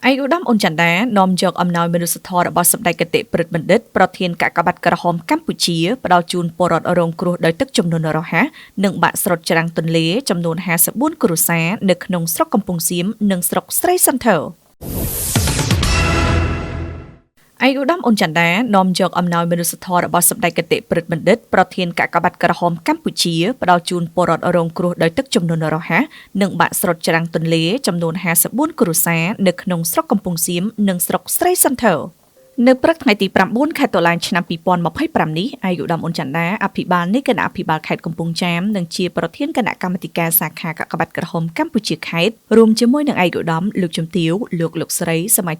ឯកឧត្តមអ៊ុនចាន់ដានាំយកអំណោយមនុស្សធម៌របស់សម្ដេចគតិប្រិទ្ធបណ្ឌិតប្រធានកាកបាទក្រហមកម្ពុជាផ្ដល់ជូនពលរដ្ឋរងគ្រោះដោយទឹកជំនន់រហ័សនិងបាក់ស្រុតច្រាំងទន្លេចំនួន54គ្រួសារនៅក្នុងស្រុកកំពង់សៀមនិងស្រុកស្រីសន្ធើឯកឧត្តមអ៊ុនចាន់ដានាំយកអំណោយមនុស្សធម៌របស់សម្ដេចគតិប្រិទ្ធបណ្ឌិតប្រធានកាកបាទក្រហមកម្ពុជាផ្ដល់ជូនពលរដ្ឋរងគ្រោះដោយទឹកជំនន់រហ័សនិងបាក់ស្រុតច្រាំងទន្លេចំនួន54គ្រួសារនៅក្នុងស្រុកកំពង់សៀមនិងស្រុកស្រីសន្ធើនៅព្រឹកថ្ងៃទី9ខែតុលាឆ្នាំ2025នេះឯកឧត្តមអ៊ុនចាន់ដាអភិបាលនៃគណៈអភិបាលខេត្តកំពង់ចាមនិងជាប្រធានគណៈកម្មាធិការសាខាកាកបាទក្រហមកម្ពុជាខេត្តរួមជាមួយនឹងឯកឧត្តមលោកជំទាវលោកស្រីសមា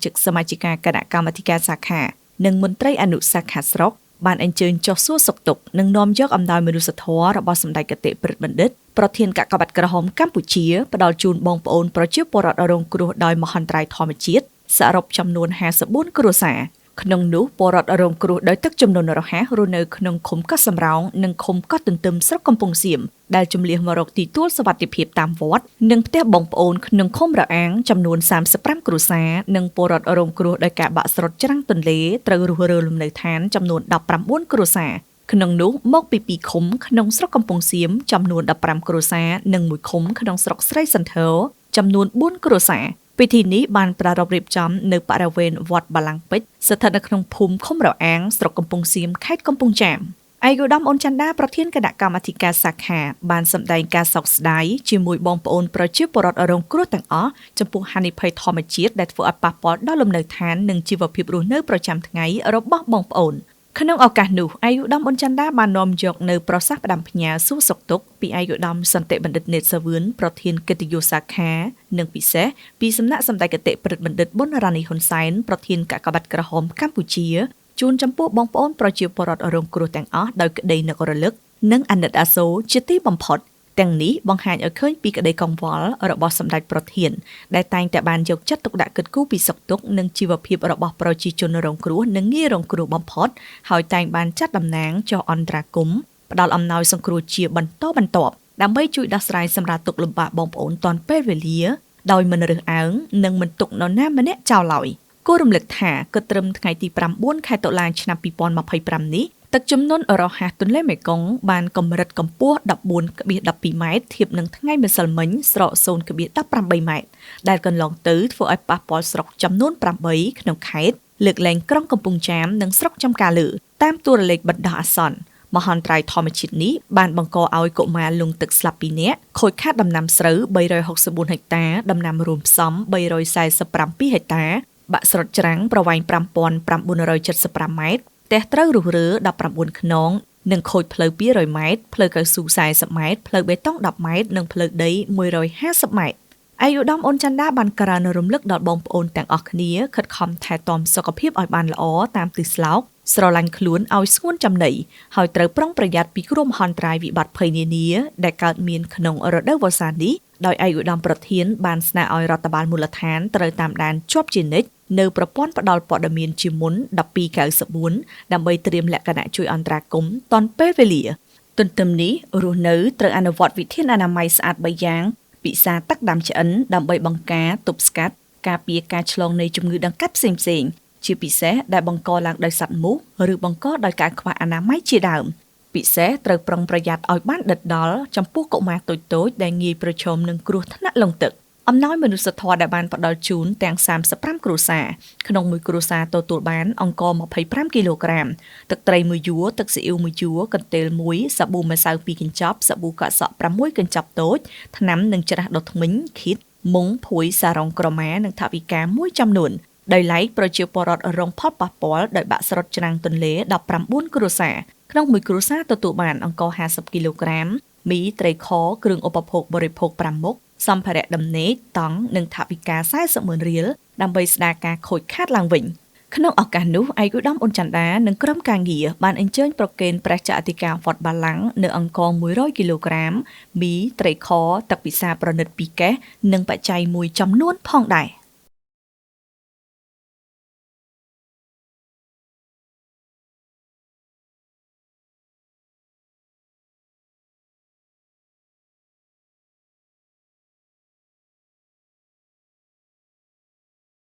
ជិកាគណៈកម្មាធិការសាខានិងមន្ត្រីអនុសាខាស្រុកបានអញ្ជើញចុះសួរសុខទុក្ខនិងនាំយកអំណោយមនុស្សធម៌របស់សម្ដេចគតិប្រិទ្ធបណ្ឌិតប្រធានកាកបាទក្រហមកម្ពុជាផ្ដល់ជូនបងប្អូនប្រជាពលរដ្ឋរងគ្រោះដោយមហន្តរាយធម្មជាតិសរុបចំនួន54គ្រួសារក្នុងនោះពលរដ្ឋរងគ្រោះដោយទឹកជំនន់រហ័សរស់នៅក្នុងឃុំកោះសំរោងនិងឃុំកោះទន្ទឹមស្រុកកំពង់សៀមដែលជម្លៀសមករកទីទួលសុវត្ថិភាពតាមវត្តនិងផ្ទះបងប្អូនក្នុងឃុំរអាងចំនួន35គ្រួសារនិងពលរដ្ឋរងគ្រោះដោយការបាក់ស្រុតច្រាំងទន្លេត្រូវរុះរើលំនៅឋានចំនួន19គ្រួសារក្នុងនោះមកពី2ឃុំក្នុងស្រុកកំពង់សៀមចំនួន15គ្រួសារនិង1ឃុំក្នុងស្រុកស្រីសន្ធើចំនួន4គ្រួសារពិធីនេះបានប្រារព្ធរៀបចំនៅបរិវេណវត្តបាឡាំងពេជ្រស្ថិតនៅក្នុងភូមិឃុំរអាងស្រុកកំពង់សៀមខេត្តកំពង់ចាមឯកឧត្តមអ៊ុនចាន់ដាប្រធានគណៈកម្មាធិការសាខាបានសម្ដែងការសោកស្ដាយជាមួយបងប្អូនប្រជាពលរដ្ឋរងគ្រោះទាំងអស់ចំពោះហានិភ័យធម្មជាតិដែលធ្វើឲ្យប៉ះពាល់ដល់លំនៅឋាននិងជីវភាពរស់នៅប្រចាំថ្ងៃរបស់បងប្អូនក្នុងឱកាសនោះឯកឧត្តមអ៊ុនចាន់ដាបាននាំយកនៅប្រសាសន៍ផ្ដាំផ្ញើសួរសុខទុក្ខពីឯកឧត្តមសន្តិបណ្ឌិតនេតសាវឿនប្រធានកិត្តិយសសាខានិងពិសេសពីសំណាក់សម្ដេចគតិប្រិទ្ធបណ្ឌិតប៊ុនរ៉ានីហ៊ុនសែនប្រធានកាកបាទក្រហមកម្ពុជាជូនចំពោះបងប្អូនប្រជាពលរដ្ឋរងគ្រោះទាំងអស់ដោយក្តីនឹករលឹកនិងអាណិតអាសូរជាទីបំផុតទាំងនេះបង្ហាញឲ្យឃើញពីក្តីកង្វល់របស់សម្ដេចប្រធានដែលតែងតែបានយកចិត្តទុកដាក់គិតគូរពីសុខទុក្ខនិងជីវភាពរបស់ប្រជាជនរងគ្រោះនិងងាយរងគ្រោះបំផុតហើយតែងបានចាត់តំណាងចុះអន្តរាគមន៍ផ្ដល់អំណោយសង្គ្រោះជាបន្តបន្ទាប់ដើម្បីជួយដោះស្រាយសម្រាប់ទុក្ខលំបាកបងប្អូនទាន់ពេលវេលាដោយមិនរើសអើងនិងមិនទុកនរណាម្នាក់ចោលឡើយគួររំលឹកថាគិតត្រឹមថ្ងៃទី9ខែតុលាឆ្នាំ2025នេះទឹកជំនន់រហ័សទន្លេមេគង្គបានកម្រិតកម្ពស់ 14.12 ម៉ែត្រធៀបនឹងថ្ងៃម្សិលមិញស្រក 0.18 ម៉ែត្រដែលកន្លងទៅធ្វើឲ្យប៉ះពាល់ស្រុកចំនួន8ក្នុងខេត្តលើកលែងក្រុងកំពង់ចាមនិងស្រុកចំការលើតាមតួលេខបណ្ដោះអាសន្នមហន្តរាយធម្មជាតិនេះបានបង្កឲ្យកុមារលង់ទឹកស្លាប់2នាក់ខូចខាតដំណាំស្រូវ364ហិកតាដំណាំរួមផ្សំ347ហិកតាបាក់ស្រុតច្រាំងប្រវែង 5975 ម៉ែត្រផ្ទះត្រូវរុះរើ19ខ្នងនិងខូចផ្លូវ200ម៉ែត្រផ្លូវកៅស៊ូ40ម៉ែត្រផ្លូវបេតុង10ម៉ែត្រនិងផ្លូវដី150ម៉ែត្រឯកឧត្តមអ៊ុនចាន់ដាបានក្រើនរំលឹកដល់បងប្អូនទាំងអស់គ្នាខិតខំថែទាំសុខភាពឲ្យបានល្អតាមទិសស្លោកស្រឡាញ់ខ្លួនឲ្យស្ងួនចំណីហើយត្រូវប្រុងប្រយ័ត្នពីគ្រោះមហន្តរាយវិបត្តិភ័យនានាដែលកើតមានក្នុងរដូវវស្សានេះដោយឯកឧត្តមប្រធានបានស្នើឲ្យរដ្ឋបាលមូលដ្ឋានត្រូវតាមដានជាប់ជានិច្ចនៅប្រព័ន្ធផ្ដល់ព័ត៌មានជាមុន1294ដើម្បីត្រៀមលក្ខណៈជួយអន្តរាគមន៍ទាន់ពេលវេលាទន្ទឹមនេះរស់នៅត្រូវអនុវត្តវិធានអនាម័យស្អាត3យ៉ាងពិសាទឹកដាំឆ្អិនដើម្បីបង្ការទប់ស្កាត់ការពារការឆ្លងនៃជំងឺដង្កាត់ផ្សេងៗជាពិសេសដែលបង្កឡើងដោយសត្វមូសឬបង្កដោយការខ្វះអនាម័យជាដើមពិសេសត្រូវប្រុងប្រយ័ត្នឲ្យបានដិតដល់ចំពោះកុមារតូចៗដែលងាយប្រឈមនឹងគ្រោះថ្នាក់លង់ទឹកអំណោយមនុស្សធម៌ដែលបានផ្ដល់ជូនទាំង35គ្រួសារក្នុងមួយគ្រួសារទទួលបានអង្ករ25គីឡូក្រាមទឹកត្រី1យួរទឹកស៊ីអ៊ីវ1យួរកន្ទេល1សាប៊ូម្សៅ2កញ្ចប់សាប៊ូកាក់សក់6កញ្ចប់តូចថ្នាំនិងច្រាសដុសធ្មេញឃីតមុងភួយសារ៉ុងក្រម៉ានិងថវិកាមួយចំនួនដោយឡែកប្រជាពលរដ្ឋរងផលប៉ះពាល់ដោយបាក់ស្រុតច្រាំងទន្លេ19គ្រួសារក្នុងមួយគ្រួសារទទួលបានអង្ករ50គីឡូក្រាមមីត្រីខគ្រឿងឧបភោគបរិភោគ5មុខសម្ភារៈដំណេកតង់និងថវិកា40,000រៀលដើម្បីស្ដារការខូចខាតឡើងវិញក្នុងឱកាសនោះឯកឧត្តមអ៊ុនចាន់ដានិងក្រុមការងារបានអញ្ជើញប្រគេនព្រះចៅអធិការវត្តបាឡាំងនៅអង្ករ100គីឡូក្រាមមីត្រីខទឹកពិសាប្រណិត2កេសនិងបច្ច័យមួយចំនួនផងដែរ